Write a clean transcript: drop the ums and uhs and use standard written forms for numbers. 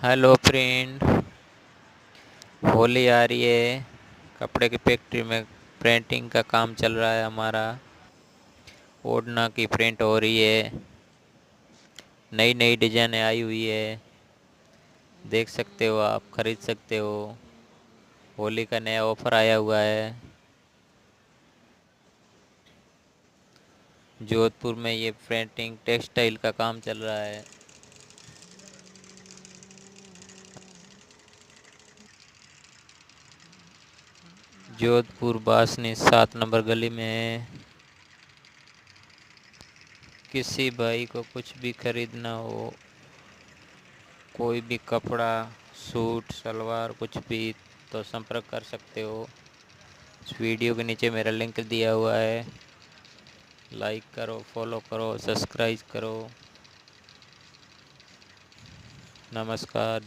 Hello friend. Holi आ रही है। कपड़े की फैक्ट्री में प्रिंटिंग का काम चल रहा है हमारा। ओढ़ना की प्रिंट हो रही है। नई नई डिजाइने आई हुई है। देख सकते हो, आप खरीद सकते हो। होली का नया ऑफर आया हुआ है। जोधपुर में ये प्रिंटिंग टेक्सटाइल का काम चल रहा है। जोधपुर बासनी 7 नंबर गली में है। किसी भाई को कुछ भी खरीदना हो, कोई भी कपड़ा, सूट सलवार कुछ भी, तो संपर्क कर सकते हो। इस वीडियो के नीचे मेरा लिंक दिया हुआ है। लाइक करो, फॉलो करो, सब्सक्राइब करो। नमस्कार।